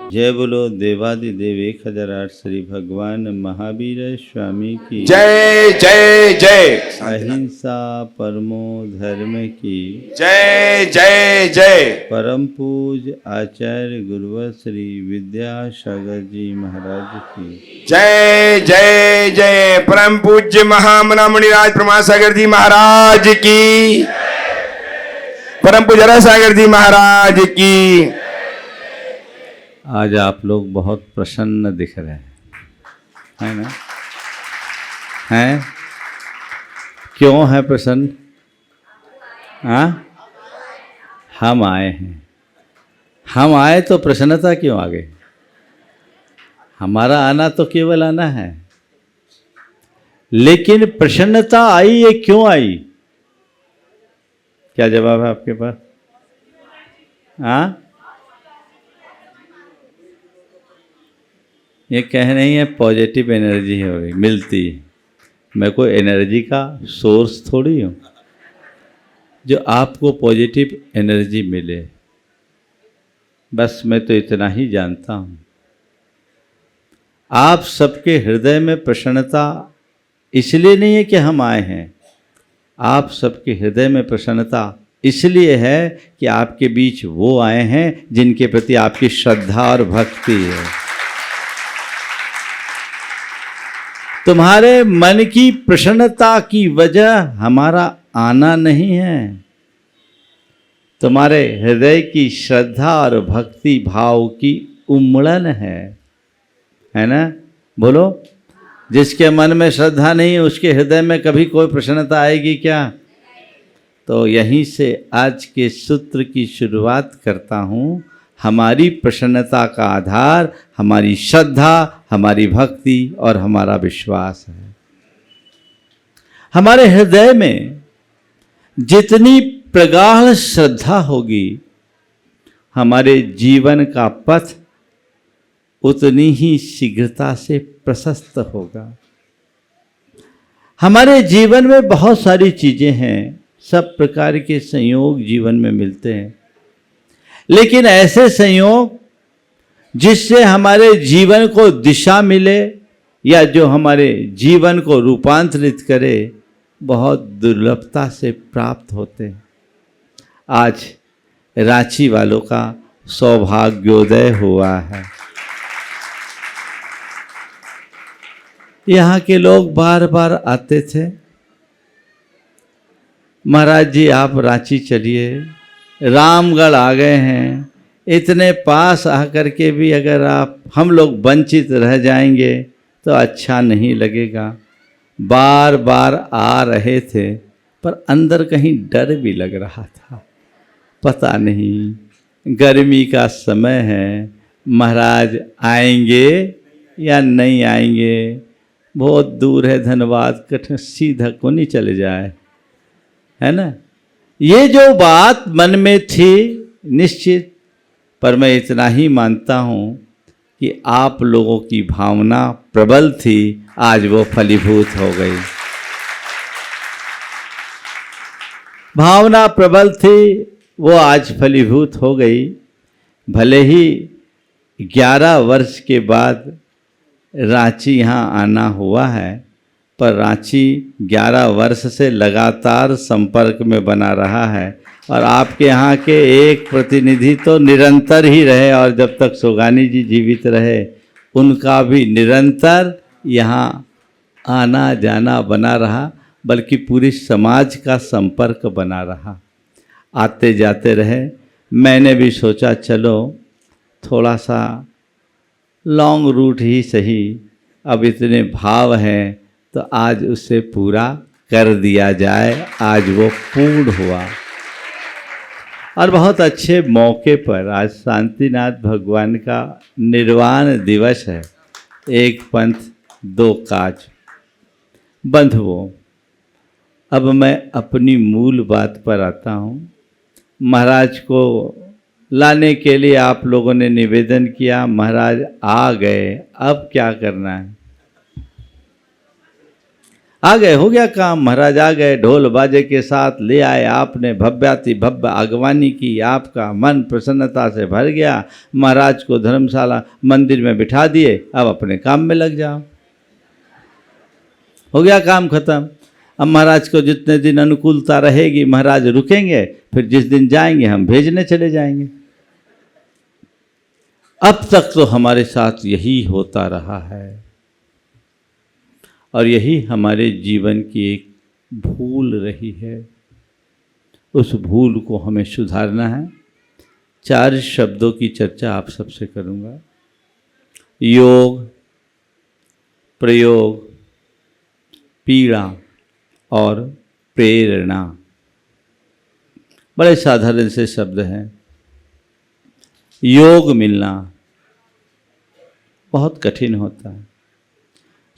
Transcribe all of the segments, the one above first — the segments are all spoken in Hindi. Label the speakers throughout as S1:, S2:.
S1: जय बोलो देवादिदेव 1008 श्री भगवान महावीर स्वामी की
S2: जय जय जय।
S1: अहिंसा परमो धर्म की
S2: जय जय जय।
S1: परम पूज आचार्य गुरुवर श्री विद्यासागर जी महाराज की
S2: जय जय जय। परम पूज्य महामना मुनिराज प्रमासागर जी महाराज की। परम पूज्य सागर जी महाराज की।
S1: आज आप लोग बहुत प्रसन्न दिख रहे हैं, है ना? हैं? क्यों है प्रसन्न? हाँ, हम आए हैं। हम आए तो प्रसन्नता क्यों आ गई? हमारा आना तो केवल आना है, लेकिन प्रसन्नता आई, ये क्यों आई? क्या जवाब है आपके पास? हाँ, ये कह रही है पॉजिटिव एनर्जी हो रही मिलती है। मैं कोई एनर्जी का सोर्स थोड़ी हूँ जो आपको पॉजिटिव एनर्जी मिले। बस मैं तो इतना ही जानता हूँ, आप सबके हृदय में प्रसन्नता इसलिए नहीं है कि हम आए हैं, आप सबके हृदय में प्रसन्नता इसलिए है कि आपके बीच वो आए हैं जिनके प्रति आपकी श्रद्धा और भक्ति है। तुम्हारे मन की प्रसन्नता की वजह हमारा आना नहीं है, तुम्हारे हृदय की श्रद्धा और भक्ति भाव की उमड़न है ना? बोलो, जिसके मन में श्रद्धा नहीं उसके हृदय में कभी कोई प्रसन्नता आएगी क्या? तो यहीं से आज के सूत्र की शुरुआत करता हूँ। हमारी प्रसन्नता का आधार हमारी श्रद्धा, हमारी भक्ति और हमारा विश्वास है। हमारे हृदय में जितनी प्रगाढ़ श्रद्धा होगी, हमारे जीवन का पथ उतनी ही शीघ्रता से प्रशस्त होगा। हमारे जीवन में बहुत सारी चीजें हैं, सब प्रकार के संयोग जीवन में मिलते हैं, लेकिन ऐसे संयोग जिससे हमारे जीवन को दिशा मिले या जो हमारे जीवन को रूपांतरित करे, बहुत दुर्लभता से प्राप्त होते हैं। आज रांची वालों का सौभाग्योदय हुआ है। यहाँ के लोग बार बार आते थे, महाराज जी आप रांची चलिए, रामगढ़ आ गए हैं, इतने पास आकर के भी अगर हम लोग वंचित रह जाएंगे तो अच्छा नहीं लगेगा। बार बार आ रहे थे, पर अंदर कहीं डर भी लग रहा था। पता नहीं गर्मी का समय है, महाराज आएंगे या नहीं आएंगे, बहुत दूर है धनबाद, कठिन सीधा को नहीं चले जाए, है ना? ये जो बात मन में थी निश्चित, पर मैं इतना ही मानता हूँ कि आप लोगों की भावना प्रबल थी, आज वो फलीभूत हो गई। भावना प्रबल थी, वो आज फलीभूत हो गई। भले ही 11 वर्ष के बाद रांची यहाँ आना हुआ है, पर रांची 11 वर्ष से लगातार संपर्क में बना रहा है और आपके यहाँ के एक प्रतिनिधि तो निरंतर ही रहे, और जब तक सोगानी जी जीवित रहे उनका भी निरंतर यहाँ आना जाना बना रहा, बल्कि पूरी समाज का संपर्क बना रहा, आते जाते रहे। मैंने भी सोचा चलो थोड़ा सा लॉन्ग रूट ही सही, अब इतने भाव हैं तो आज उसे पूरा कर दिया जाए। आज वो पूर्ण हुआ और बहुत अच्छे मौके पर आज शांतिनाथ भगवान का निर्वाण दिवस है। एक पंथ दो काज बंधुओं, अब मैं अपनी मूल बात पर आता हूँ। महाराज को लाने के लिए आप लोगों ने निवेदन किया, महाराज आ गए, अब क्या करना है? आ गए, हो गया काम। महाराज आ गए, ढोल बाजे के साथ ले आए, आपने भव्याति भव्य आगवानी की, आपका मन प्रसन्नता से भर गया। महाराज को धर्मशाला मंदिर में बिठा दिए, अब अपने काम में लग जाओ, हो गया काम खत्म। अब महाराज को जितने दिन अनुकूलता रहेगी महाराज रुकेंगे, फिर जिस दिन जाएंगे हम भेजने चले जाएंगे। अब तक तो हमारे साथ यही होता रहा है और यही हमारे जीवन की एक भूल रही है। उस भूल को हमें सुधारना है। 4 शब्दों की चर्चा आप सबसे करूंगा। योग, प्रयोग, पीड़ा और प्रेरणा। बड़े साधारण से शब्द हैं। योग मिलना बहुत कठिन होता है।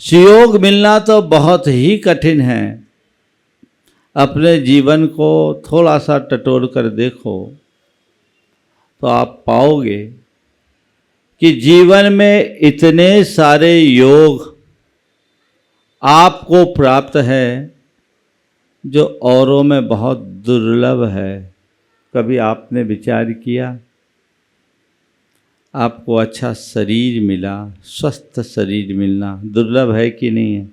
S1: सुयोग मिलना तो बहुत ही कठिन है। अपने जीवन को थोड़ा सा टटोल कर देखो तो आप पाओगे कि जीवन में इतने सारे योग आपको प्राप्त है जो औरों में बहुत दुर्लभ है। कभी आपने विचार किया? आपको अच्छा शरीर मिला, स्वस्थ शरीर मिलना दुर्लभ है कि नहीं है?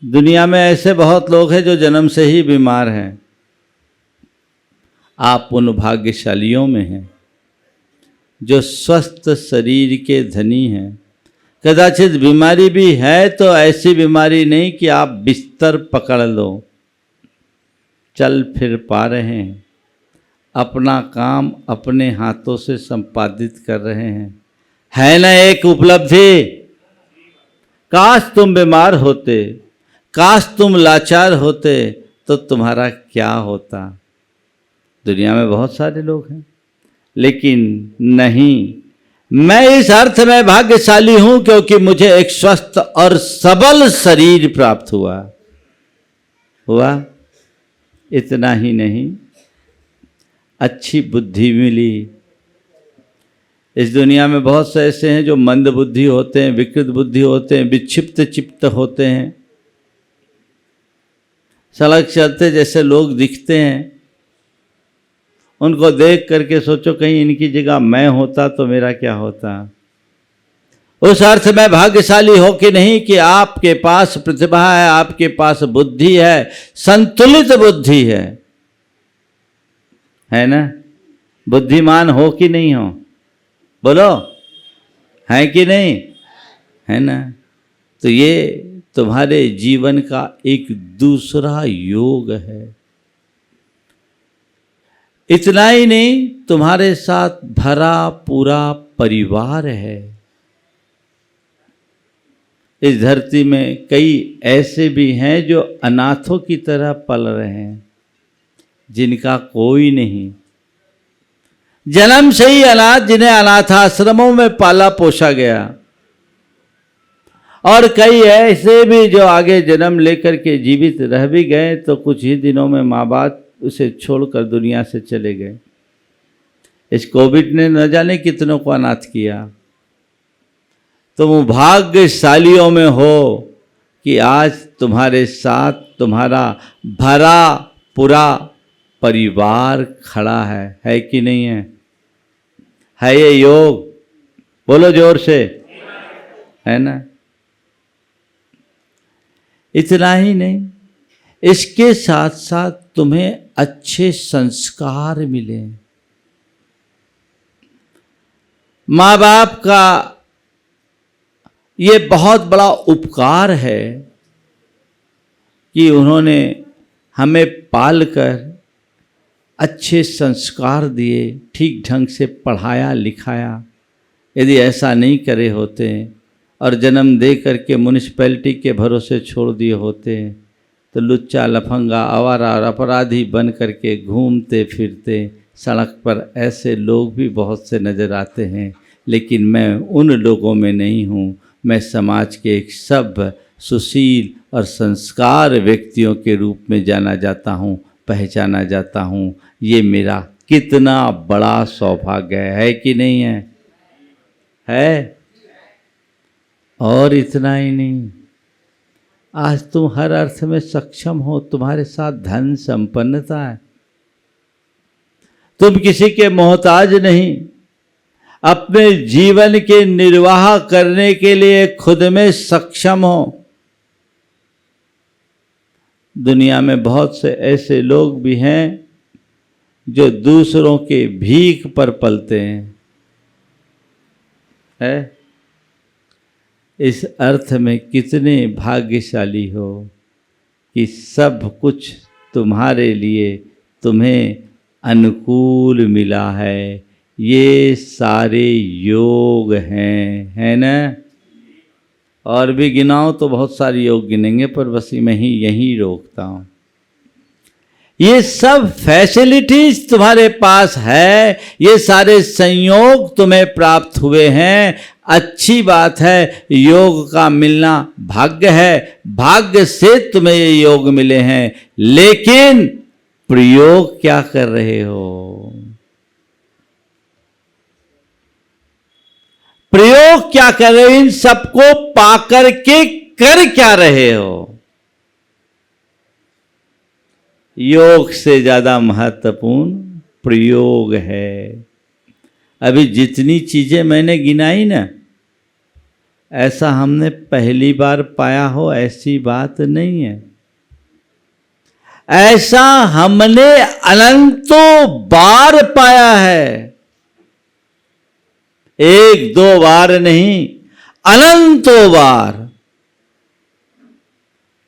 S1: दुनिया में ऐसे बहुत लोग हैं जो जन्म से ही बीमार हैं। आप उन भाग्यशालियों में हैं जो स्वस्थ शरीर के धनी हैं। कदाचित बीमारी भी है तो ऐसी बीमारी नहीं कि आप बिस्तर पकड़ लो, चल फिर पा रहे हैं, अपना काम अपने हाथों से संपादित कर रहे हैं। है ना एक उपलब्धि? काश तुम बीमार होते, काश तुम लाचार होते तो तुम्हारा क्या होता। दुनिया में बहुत सारे लोग हैं, लेकिन नहीं, मैं इस अर्थ में भाग्यशाली हूं क्योंकि मुझे एक स्वस्थ और सबल शरीर प्राप्त हुआ। इतना ही नहीं, अच्छी बुद्धि मिली। इस दुनिया में बहुत से ऐसे हैं जो मंद बुद्धि होते हैं, विकृत बुद्धि होते हैं, विक्षिप्त चित्त होते हैं। सड़क चलते जैसे लोग दिखते हैं, उनको देख करके सोचो कहीं इनकी जगह मैं होता तो मेरा क्या होता। उस अर्थ में भाग्यशाली हो कि नहीं कि आपके पास प्रतिभा है, आपके पास बुद्धि है, संतुलित बुद्धि है ना? बुद्धिमान हो कि नहीं हो? बोलो, है कि नहीं? है ना? तो ये तुम्हारे जीवन का एक दूसरा योग है। इतना ही नहीं, तुम्हारे साथ भरा पूरा परिवार है। इस धरती में कई ऐसे भी हैं जो अनाथों की तरह पल रहे हैं, जिनका कोई नहीं, जन्म से ही अनाथ, जिन्हें अनाथाश्रमों में पाला पोसा गया। और कई ऐसे भी जो आगे जन्म लेकर के जीवित रह भी गए तो कुछ ही दिनों में माँ बाप उसे छोड़कर दुनिया से चले गए। इस कोविड ने न जाने कितनों को अनाथ किया। तुम भाग्यशालियों में हो कि आज तुम्हारे साथ तुम्हारा भरा पूरा परिवार खड़ा है कि नहीं है? है ये योग? बोलो जोर से, है ना? इतना ही नहीं, इसके साथ साथ तुम्हें अच्छे संस्कार मिले। माँ बाप का ये बहुत बड़ा उपकार है कि उन्होंने हमें पालकर अच्छे संस्कार दिए, ठीक ढंग से पढ़ाया लिखाया। यदि ऐसा नहीं करे होते और जन्म दे करके म्यूनिसिपैलिटी के भरोसे छोड़ दिए होते तो लुच्चा लफंगा आवारा और अपराधी बन करके घूमते फिरते सड़क पर ऐसे लोग भी बहुत से नज़र आते हैं। लेकिन मैं उन लोगों में नहीं हूँ। मैं समाज के एक सभ्य, सुशील और संस्कार व्यक्तियों के रूप में जाना जाता हूँ, पहचाना जाता हूँ। ये मेरा कितना बड़ा सौभाग्य है कि नहीं है? और इतना ही नहीं, आज तुम हर अर्थ में सक्षम हो, तुम्हारे साथ धन संपन्नता है, तुम किसी के मोहताज नहीं, अपने जीवन के निर्वाह करने के लिए खुद में सक्षम हो। दुनिया में बहुत से ऐसे लोग भी हैं जो दूसरों के भीख पर पलते हैं, है? इस अर्थ में कितने भाग्यशाली हो कि सब कुछ तुम्हारे लिए तुम्हें अनुकूल मिला है। ये सारे योग हैं, है ना? और भी गिनाओ तो बहुत सारे योग गिनेंगे, पर बस मैं ही यहीं रोकता हूँ। ये सब फैसिलिटीज तुम्हारे पास है, ये सारे संयोग तुम्हें प्राप्त हुए हैं। अच्छी बात है, योग का मिलना भाग्य है, भाग्य से तुम्हें ये योग मिले हैं, लेकिन प्रयोग क्या कर रहे हो? प्रयोग क्या कर रहे हो? इन सबको पाकर के कर क्या रहे हो? योग से ज्यादा महत्वपूर्ण प्रयोग है। अभी जितनी चीजें मैंने गिनाई ना, ऐसा हमने पहली बार पाया हो ऐसी बात नहीं है। ऐसा हमने अनंतों बार पाया है, एक दो बार नहीं, अनंतों बार।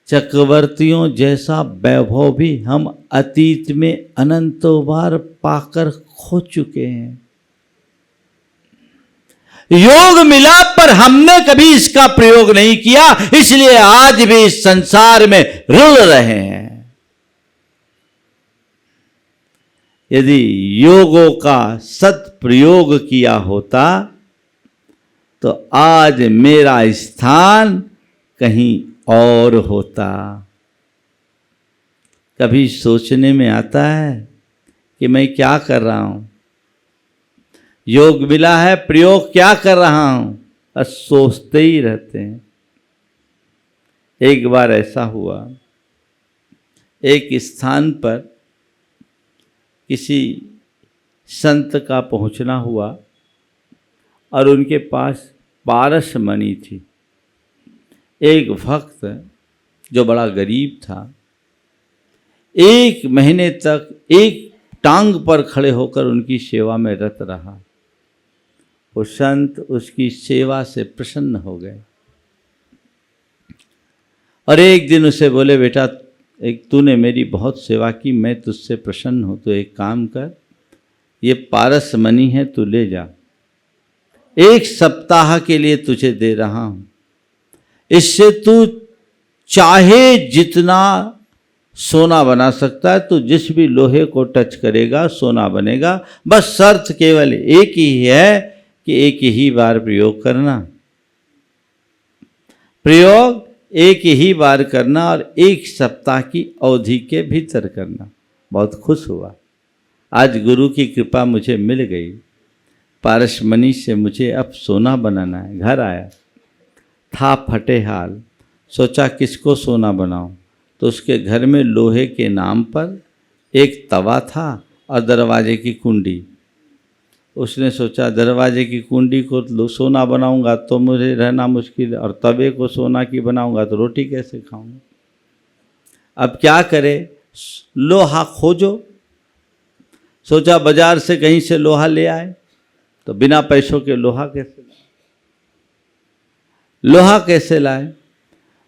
S1: चक्रवर्तियों जैसा वैभव भी हम अतीत में अनंतों बार पाकर खो चुके हैं। योग मिला पर हमने कभी इसका प्रयोग नहीं किया, इसलिए आज भी इस संसार में रुल रहे हैं। यदि योगों का सत्प्रयोग किया होता तो आज मेरा स्थान कहीं और होता। कभी सोचने में आता है कि मैं क्या कर रहा हूं, योग मिला है, प्रयोग क्या कर रहा हूं, और सोचते ही रहते हैं। एक बार ऐसा हुआ, एक स्थान पर किसी संत का पहुंचना हुआ और उनके पास पारस मणि थी। एक भक्त जो बड़ा गरीब था, 1 महीने तक एक टांग पर खड़े होकर उनकी सेवा में रत रहा। वो संत उसकी सेवा से प्रसन्न हो गए और एक दिन उसे बोले, बेटा तूने मेरी बहुत सेवा की, मैं तुझसे प्रसन्न हूँ, तो एक काम कर, ये पारस मणि है, तू ले जा, 1 सप्ताह के लिए तुझे दे रहा हूँ, इससे तू चाहे जितना सोना बना सकता है, तो जिस भी लोहे को टच करेगा सोना बनेगा। बस शर्त केवल एक ही है कि एक ही बार प्रयोग करना, प्रयोग एक ही बार करना और 1 सप्ताह की अवधि के भीतर करना। बहुत खुश हुआ, आज गुरु की कृपा मुझे मिल गई, पारस मणि से मुझे अब सोना बनाना है। घर आया, था फटे हाल, सोचा किसको सोना बनाऊं, तो उसके घर में लोहे के नाम पर एक तवा था और दरवाजे की कुंडी। उसने सोचा दरवाजे की कुंडी को सोना बनाऊंगा तो मुझे रहना मुश्किल, और तवे को सोना की बनाऊंगा तो रोटी कैसे खाऊंगा। अब क्या करे, लोहा खोजो। सोचा बाजार से कहीं से लोहा ले आए, तो बिना पैसों के लोहा कैसे लाए।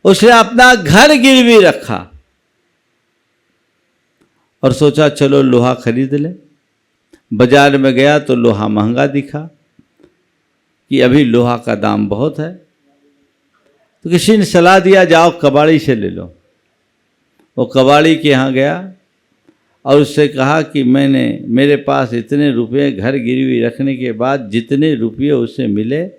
S1: उसने अपना घर गिरवी रखा और सोचा चलो लोहा खरीद ले। बाजार में गया तो लोहा महंगा दिखा कि अभी लोहा का दाम बहुत है, तो किसी ने सलाह दिया जाओ कबाड़ी से ले लो। वो कबाड़ी के यहाँ गया और उससे कहा कि मेरे पास इतने रुपये, घर गिरवी रखने के बाद जितने रुपये उसे मिले,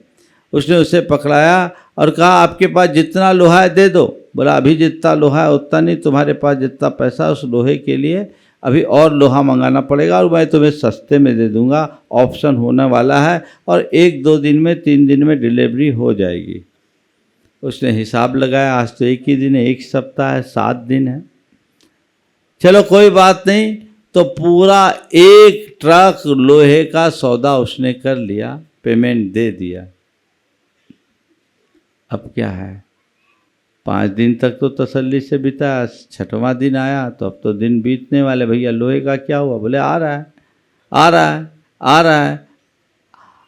S1: उसने उसे पकड़ाया और कहा आपके पास जितना लोहा है दे दो। बोला अभी जितना लोहा है उतना नहीं, तुम्हारे पास जितना पैसा उस लोहे के लिए अभी और लोहा मंगाना पड़ेगा और मैं तुम्हें सस्ते में दे दूंगा, ऑप्शन होने वाला है और 1-2 दिन में 3 दिन में डिलीवरी हो जाएगी। उसने हिसाब लगाया, आज तो एक ही दिन है, एक सप्ताह है, 7 दिन है। चलो कोई बात नहीं, तो पूरा 1 ट्रक लोहे का सौदा उसने कर लिया, पेमेंट दे दिया। अब क्या है, 5 दिन तक तो तसल्ली से बिताया, 6वां दिन आया तो अब तो दिन बीतने वाले। भैया लोहे का क्या हुआ? बोले आ रहा है, आ रहा है, आ रहा है।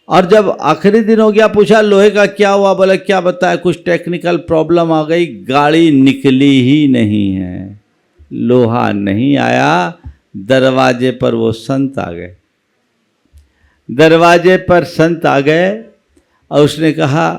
S1: और जब आखिरी दिन हो गया, पूछा लोहे का क्या हुआ? बोले क्या बताया, कुछ टेक्निकल प्रॉब्लम आ गई, गाड़ी निकली ही नहीं है, लोहा नहीं आया। दरवाजे पर वो संत आ गए, दरवाजे पर संत आ गए और उसने कहा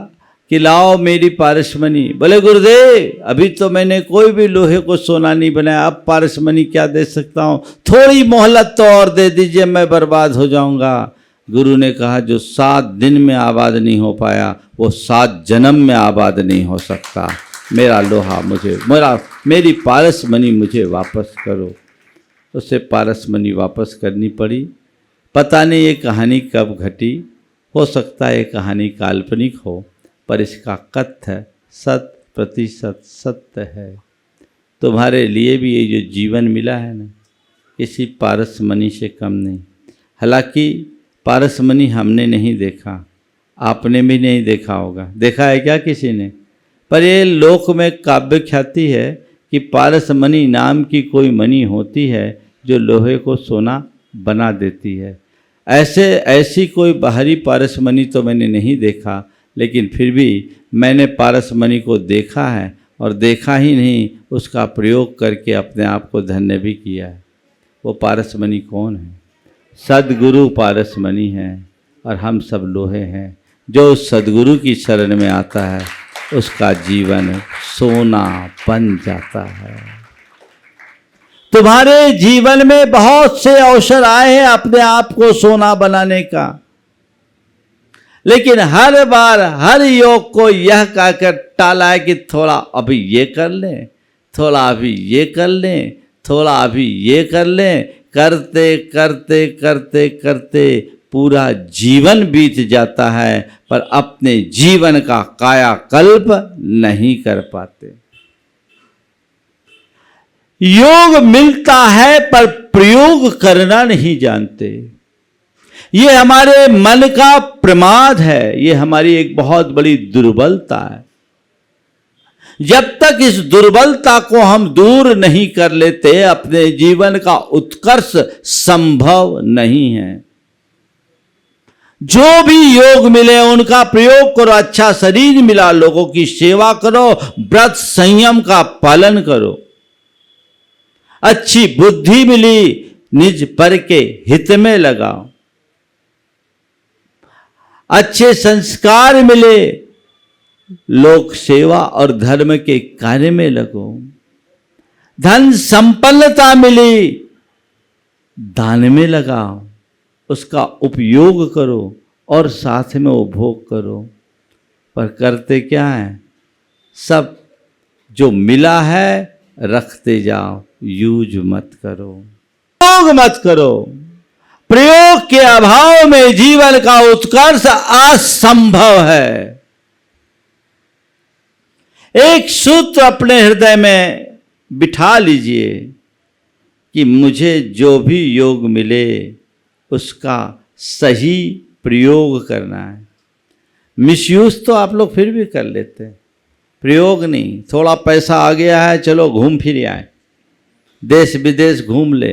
S1: कि लाओ मेरी पारसमणि। बोले गुरुदेव अभी तो मैंने कोई भी लोहे को सोना नहीं बनाया, अब पारसमणि क्या दे सकता हूँ, थोड़ी मोहलत तो और दे दीजिए, मैं बर्बाद हो जाऊंगा। गुरु ने कहा जो 7 दिन में आबाद नहीं हो पाया वो 7 जन्म में आबाद नहीं हो सकता। मेरा लोहा मुझे, मेरी पारसमणि मुझे वापस करो। उसे पारसमणि वापस करनी पड़ी। पता नहीं ये कहानी कब घटी, हो सकता है ये कहानी काल्पनिक हो, पर इसका कथ्य 100% सत्य है। तुम्हारे लिए भी ये जो जीवन मिला है ना, किसी पारसमणि से कम नहीं। हालांकि पारसमणि हमने नहीं देखा, आपने भी नहीं देखा होगा, देखा है क्या किसी ने? पर ये लोक में काव्य ख्याति है कि पारसमणि नाम की कोई मणि होती है जो लोहे को सोना बना देती है। ऐसी कोई बाहरी पारसमणि तो मैंने नहीं देखा, लेकिन फिर भी मैंने पारसमणि को देखा है, और देखा ही नहीं, उसका प्रयोग करके अपने आप को धन्य भी किया है। वो पारसमणि कौन है? सद्गुरु पारसमणि है, और हम सब लोहे हैं। जो उस सद्गुरु की शरण में आता है उसका जीवन सोना बन जाता है। तुम्हारे जीवन में बहुत से अवसर आए हैं अपने आप को सोना बनाने का, लेकिन हर बार हर योग को यह कहकर टाला है कि थोड़ा अभी ये कर लें, थोड़ा अभी ये कर लें, थोड़ा अभी ये कर लें। करते करते करते करते पूरा जीवन बीत जाता है, पर अपने जीवन का कायाकल्प नहीं कर पाते। योग मिलता है पर प्रयोग करना नहीं जानते। ये हमारे मन का प्रमाद है, ये हमारी एक बहुत बड़ी दुर्बलता है। जब तक इस दुर्बलता को हम दूर नहीं कर लेते, अपने जीवन का उत्कर्ष संभव नहीं है। जो भी योग मिले उनका प्रयोग करो, अच्छा शरीर मिला, लोगों की सेवा करो, व्रत संयम का पालन करो। अच्छी बुद्धि मिली, निज पर के हित में लगाओ। अच्छे संस्कार मिले, लोक सेवा और धर्म के कार्य में लगो। धन संपन्नता मिली, दान में लगाओ, उसका उपयोग करो और साथ में उपभोग करो। पर करते क्या है? सब जो मिला है रखते जाओ, यूज मत करो, प्रयोग मत करो। प्रयोग के अभाव में जीवन का उत्कर्ष असंभव है। एक सूत्र अपने हृदय में बिठा लीजिए कि मुझे जो भी योग मिले उसका सही प्रयोग करना है। मिसयूज तो आप लोग फिर भी कर लेते हैं, प्रयोग नहीं। थोड़ा पैसा आ गया है, चलो घूम फिर आए, देश विदेश घूम ले,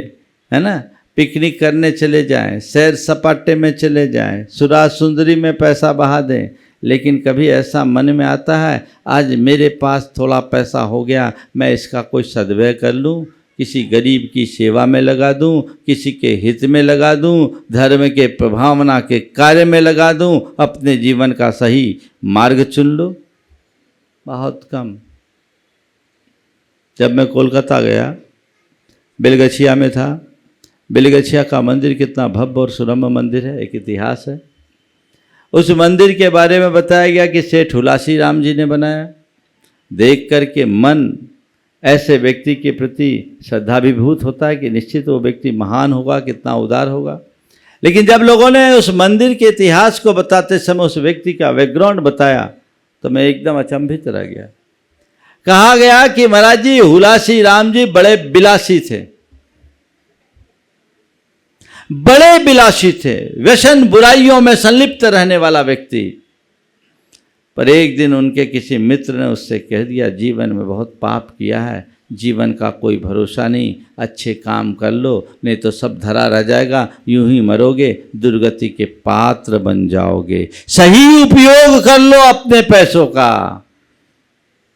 S1: है ना, पिकनिक करने चले जाएं, सैर सपाटे में चले जाएं, सुराज सुंदरी में पैसा बहा दें। लेकिन कभी ऐसा मन में आता है आज मेरे पास थोड़ा पैसा हो गया, मैं इसका कोई सद्व्यय कर लूँ, किसी गरीब की सेवा में लगा दूं, किसी के हित में लगा दूं, धर्म के प्रभावना के कार्य में लगा दूं, अपने जीवन का सही मार्ग चुन लो। बहुत कम। जब मैं कोलकाता गया, बेलगछिया में था। बेलगछिया का मंदिर कितना भव्य और सुरम्य मंदिर है, एक इतिहास है। उस मंदिर के बारे में बताया गया कि सेठ हुलासी राम जी ने बनाया। देख करके मन ऐसे व्यक्ति के प्रति श्रद्धाभिभूत होता है कि निश्चित वो व्यक्ति महान होगा, कितना उदार होगा। लेकिन जब लोगों ने उस मंदिर के इतिहास को बताते समय उस व्यक्ति का बैकग्राउंड बताया तो मैं एकदम अचंभित रह गया। कहा गया कि महाराज जी हुलासी राम जी बड़े बिलासी थे, बड़े बिलासी थे, व्यसन बुराइयों में संलिप्त रहने वाला व्यक्ति। पर एक दिन उनके किसी मित्र ने उससे कह दिया, जीवन में बहुत पाप किया है, जीवन का कोई भरोसा नहीं, अच्छे काम कर लो नहीं तो सब धरा रह जाएगा, यूं ही मरोगे, दुर्गति के पात्र बन जाओगे, सही उपयोग कर लो अपने पैसों का।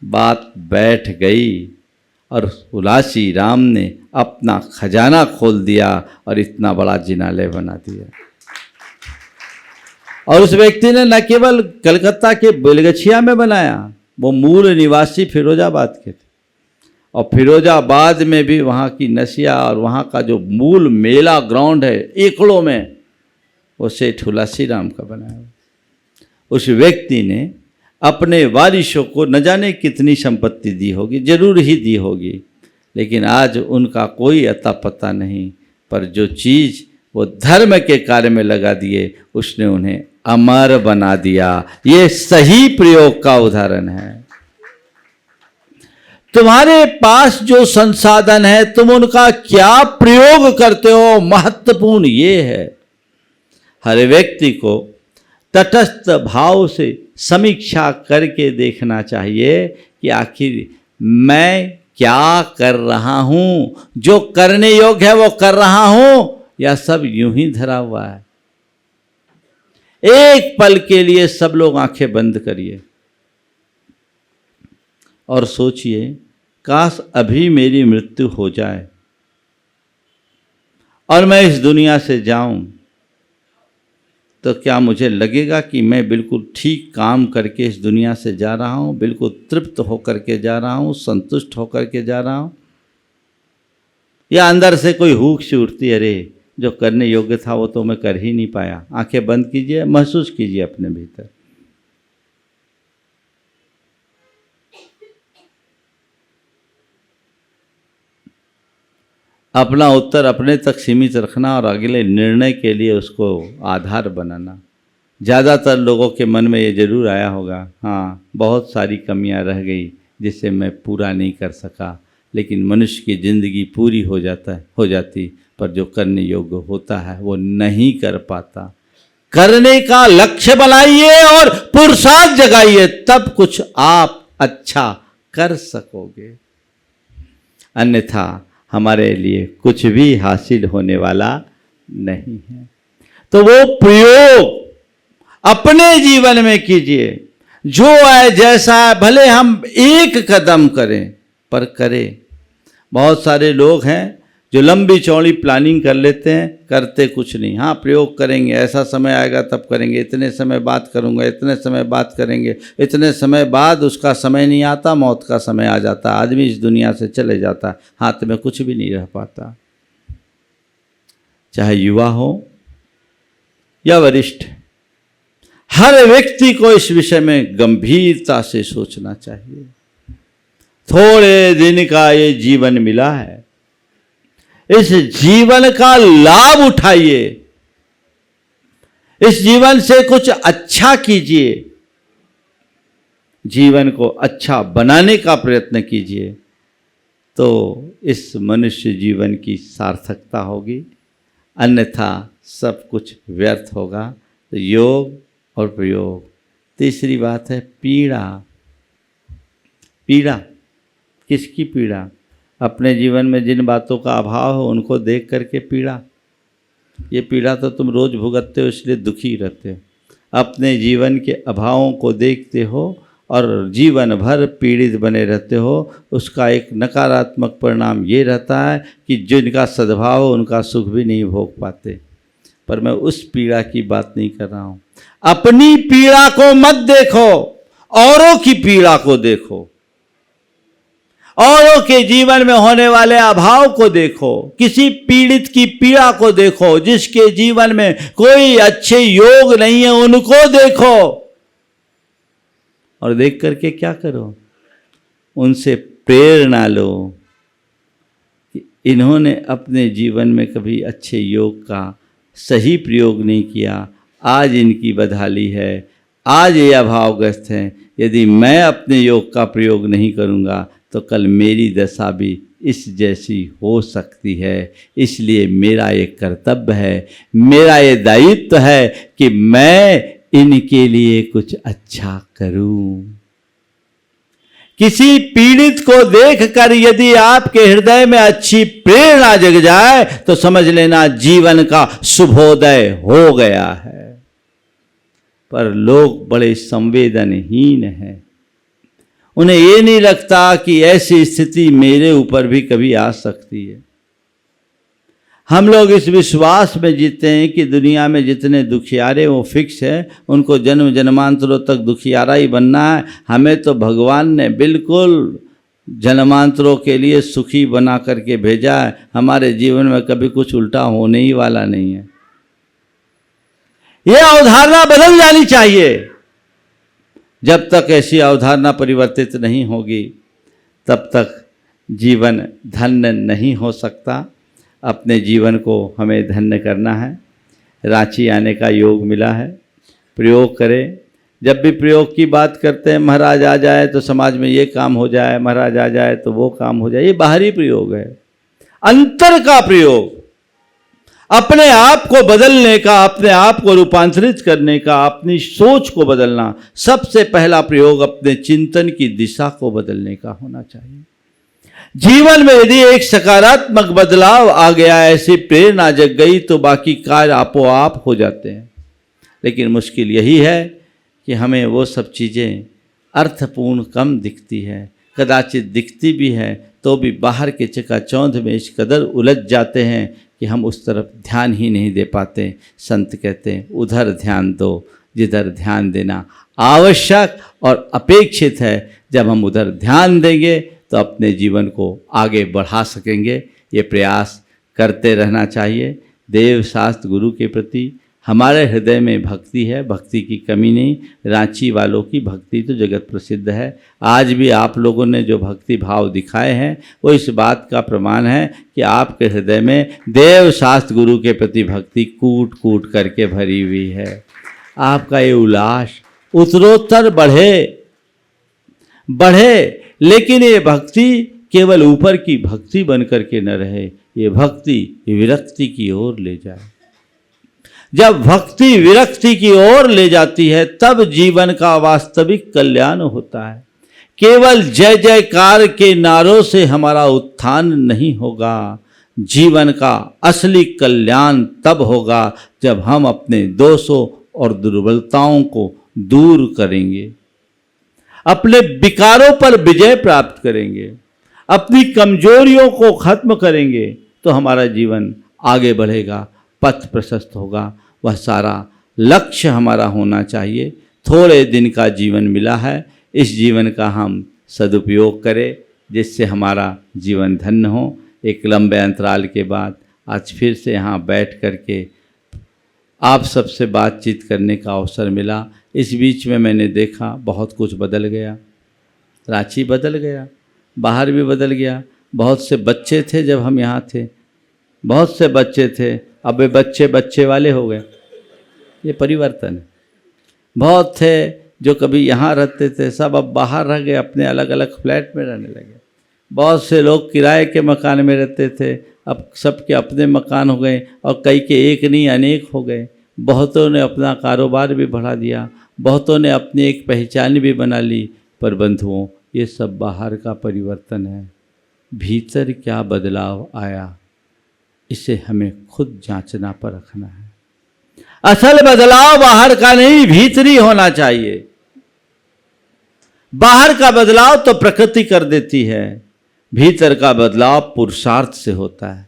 S1: बात बैठ गई और हुलासी राम ने अपना खजाना खोल दिया और इतना बड़ा जिनालय बना दिया। और उस व्यक्ति ने न केवल कलकत्ता के बेलगछिया में बनाया, वो मूल निवासी फिरोजाबाद के थे, और फिरोजाबाद में भी वहाँ की नसिया और वहाँ का जो मूल मेला ग्राउंड है एकड़ों में, वो सेठ हुलासी राम का बनाया। उस व्यक्ति ने अपने वारिसों को न जाने कितनी संपत्ति दी होगी, जरूर ही दी होगी, लेकिन आज उनका कोई अता पता नहीं। पर जो चीज़ वो धर्म के कार्य में लगा दिए, उसने उन्हें अमर बना दिया। ये सही प्रयोग का उदाहरण है। तुम्हारे पास जो संसाधन है, तुम उनका क्या प्रयोग करते हो, महत्वपूर्ण ये है। हर व्यक्ति को तटस्थ भाव से समीक्षा करके देखना चाहिए कि आखिर मैं क्या कर रहा हूं, जो करने योग्य है वो कर रहा हूं, या सब यूं ही धरा हुआ है। एक पल के लिए सब लोग आंखें बंद करिए और सोचिए, काश अभी मेरी मृत्यु हो जाए और मैं इस दुनिया से जाऊं, तो क्या मुझे लगेगा कि मैं बिल्कुल ठीक काम करके इस दुनिया से जा रहा हूं, बिल्कुल तृप्त होकर के जा रहा हूं, संतुष्ट होकर के जा रहा हूं, या अंदर से कोई हुक सी उठती, अरे जो करने योग्य था वो तो मैं कर ही नहीं पाया। आंखें बंद कीजिए, महसूस कीजिए अपने भीतर। अपना उत्तर अपने तक सीमित रखना और अगले निर्णय के लिए उसको आधार बनाना। ज़्यादातर लोगों के मन में ये जरूर आया होगा, हाँ बहुत सारी कमियां रह गई जिसे मैं पूरा नहीं कर सका, लेकिन मनुष्य की ज़िंदगी पूरी हो जाती, पर जो करने योग्य होता है वो नहीं कर पाता। करने का लक्ष्य बनाइए और पुरुषार्थ जगाइए, तब कुछ आप अच्छा कर सकोगे, अन्यथा हमारे लिए कुछ भी हासिल होने वाला नहीं है। तो वो प्रयोग अपने जीवन में कीजिए, जो है जैसा है, भले हम एक कदम करें पर करें। बहुत सारे लोग हैं जो लंबी चौड़ी प्लानिंग कर लेते हैं, करते कुछ नहीं। हाँ प्रयोग करेंगे, ऐसा समय आएगा तब करेंगे, इतने समय बात करूँगा, इतने समय बात करेंगे, इतने समय बाद उसका समय नहीं आता, मौत का समय आ जाता, आदमी इस दुनिया से चले जाता, हाथ में कुछ भी नहीं रह पाता। चाहे युवा हो या वरिष्ठ, हर व्यक्ति को इस विषय में गंभीरता से सोचना चाहिए। थोड़े दिन का ये जीवन मिला है, इस जीवन का लाभ उठाइए, इस जीवन से कुछ अच्छा कीजिए, जीवन को अच्छा बनाने का प्रयत्न कीजिए, तो इस मनुष्य जीवन की सार्थकता होगी, अन्यथा सब कुछ व्यर्थ होगा। तो योग और प्रयोग। तीसरी बात है पीड़ा। पीड़ा किसकी पीड़ा? अपने जीवन में जिन बातों का अभाव हो उनको देख करके पीड़ा। ये पीड़ा तो तुम रोज भुगतते हो, इसलिए दुखी रहते हो। अपने जीवन के अभावों को देखते हो और जीवन भर पीड़ित बने रहते हो। उसका एक नकारात्मक परिणाम ये रहता है कि जिनका सद्भाव हो उनका सुख भी नहीं भोग पाते। पर मैं उस पीड़ा की बात नहीं कर रहा हूँ। अपनी पीड़ा को मत देखो, औरों की पीड़ा को देखो, औरों के जीवन में होने वाले अभाव को देखो, किसी पीड़ित की पीड़ा को देखो, जिसके जीवन में कोई अच्छे योग नहीं है उनको देखो, और देख करके क्या करो, उनसे प्रेरणा लो कि इन्होंने अपने जीवन में कभी अच्छे योग का सही प्रयोग नहीं किया, आज इनकी बदहाली है, आज ये अभावग्रस्त हैं, यदि मैं अपने योग का प्रयोग नहीं करूँगा तो कल मेरी दशा भी इस जैसी हो सकती है। इसलिए मेरा ये कर्तव्य है, मेरा ये दायित्व है कि मैं इनके लिए कुछ अच्छा करूं। किसी पीड़ित को देखकर यदि आपके हृदय में अच्छी प्रेरणा जग जाए तो समझ लेना जीवन का शुभोदय हो गया है। पर लोग बड़े संवेदनहीन हैं, उन्हें ये नहीं लगता कि ऐसी स्थिति मेरे ऊपर भी कभी आ सकती है। हम लोग इस विश्वास में जीते हैं कि दुनिया में जितने दुखियारे वो फिक्स है, उनको जन्म जन्मांतरों तक दुखियारा ही बनना है। हमें तो भगवान ने बिल्कुल जन्मांतरों के लिए सुखी बना करके भेजा है। हमारे जीवन में कभी कुछ उल्टा होने ही वाला नहीं है। ये अवधारणा बदल जानी चाहिए। जब तक ऐसी अवधारणा परिवर्तित नहीं होगी तब तक जीवन धन्य नहीं हो सकता। अपने जीवन को हमें धन्य करना है। रांची आने का योग मिला है, प्रयोग करें। जब भी प्रयोग की बात करते हैं, महाराज आ जाए तो समाज में ये काम हो जाए, महाराज आ जाए तो वो काम हो जाए, ये बाहरी प्रयोग है। अंतर का प्रयोग, अपने आप को बदलने का, अपने आप को रूपांतरित करने का, अपनी सोच को बदलना, सबसे पहला प्रयोग अपने चिंतन की दिशा को बदलने का होना चाहिए। जीवन में यदि एक सकारात्मक बदलाव आ गया, ऐसी प्रेरणा जग गई तो बाकी कार्य आपो आप हो जाते हैं। लेकिन मुश्किल यही है कि हमें वो सब चीज़ें अर्थपूर्ण कम दिखती है, कदाचित दिखती भी है तो भी बाहर के चकाचौंध में इस कदर उलझ जाते हैं कि हम उस तरफ ध्यान ही नहीं दे पाते। संत कहते हैं उधर ध्यान दो जिधर ध्यान देना आवश्यक और अपेक्षित है। जब हम उधर ध्यान देंगे तो अपने जीवन को आगे बढ़ा सकेंगे। ये प्रयास करते रहना चाहिए। देव शास्त्र गुरु के प्रति हमारे हृदय में भक्ति है, भक्ति की कमी नहीं। रांची वालों की भक्ति तो जगत प्रसिद्ध है। आज भी आप लोगों ने जो भक्ति भाव दिखाए हैं वो इस बात का प्रमाण है कि आपके हृदय में देव शास्त्र गुरु के प्रति भक्ति कूट कूट करके भरी हुई है। आपका ये उल्लास उत्तरोत्तर बढ़े, लेकिन ये भक्ति केवल ऊपर की भक्ति बन करके न रहे, ये भक्ति विरक्ति की ओर ले जाए। जब भक्ति विरक्ति की ओर ले जाती है तब जीवन का वास्तविक कल्याण होता है। केवल जय जयकार के नारों से हमारा उत्थान नहीं होगा। जीवन का असली कल्याण तब होगा जब हम अपने दोषों और दुर्बलताओं को दूर करेंगे, अपने विकारों पर विजय प्राप्त करेंगे, अपनी कमजोरियों को खत्म करेंगे तो हमारा जीवन आगे बढ़ेगा, पथ प्रशस्त होगा। वह सारा लक्ष्य हमारा होना चाहिए। थोड़े दिन का जीवन मिला है, इस जीवन का हम सदुपयोग करें जिससे हमारा जीवन धन्य हो। एक लंबे अंतराल के बाद आज फिर से यहाँ बैठ करके आप सबसे बातचीत करने का अवसर मिला। इस बीच में मैंने देखा बहुत कुछ बदल गया। रांची बदल गया, बाहर भी बदल गया। बहुत से बच्चे थे जब हम यहाँ थे, बहुत से बच्चे थे, अब वे बच्चे वाले हो गए। ये परिवर्तन है। बहुत थे जो कभी यहाँ रहते थे, सब अब बाहर रह गए, अपने अलग अलग फ्लैट में रहने लगे। बहुत से लोग किराए के मकान में रहते थे, अब सबके अपने मकान हो गए और कई के एक नहीं अनेक हो गए। बहुतों ने अपना कारोबार भी बढ़ा दिया, बहुतों ने अपनी एक पहचान भी बना ली। पर बंधुओं, ये सब बाहर का परिवर्तन है। भीतर क्या बदलाव आया, इसे हमें खुद जांचना परखना है। असल बदलाव बाहर का नहीं, भीतरी होना चाहिए। बाहर का बदलाव तो प्रकृति कर देती है, भीतर का बदलाव पुरुषार्थ से होता है।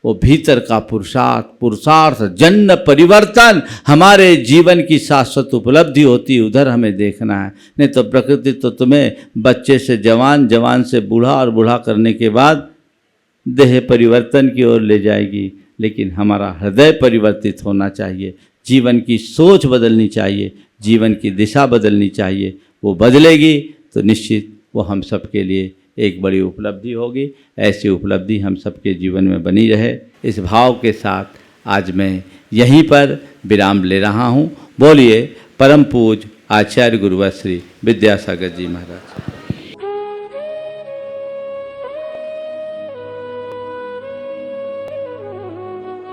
S1: वो भीतर का पुरुषार्थ जन्य परिवर्तन हमारे जीवन की शाश्वत उपलब्धि होती है, उधर हमें देखना है। नहीं तो प्रकृति तो तुम्हें बच्चे से जवान, जवान से बूढ़ा और बूढ़ा करने के बाद देह परिवर्तन की ओर ले जाएगी। लेकिन हमारा हृदय परिवर्तित होना चाहिए, जीवन की सोच बदलनी चाहिए, जीवन की दिशा बदलनी चाहिए। वो बदलेगी तो निश्चित वो हम सबके लिए एक बड़ी उपलब्धि होगी। ऐसी उपलब्धि हम सबके जीवन में बनी रहे, इस भाव के साथ आज मैं यहीं पर विराम ले रहा हूँ। बोलिए परम पूज्य आचार्य गुरुवर श्री विद्यासागर जी महाराज।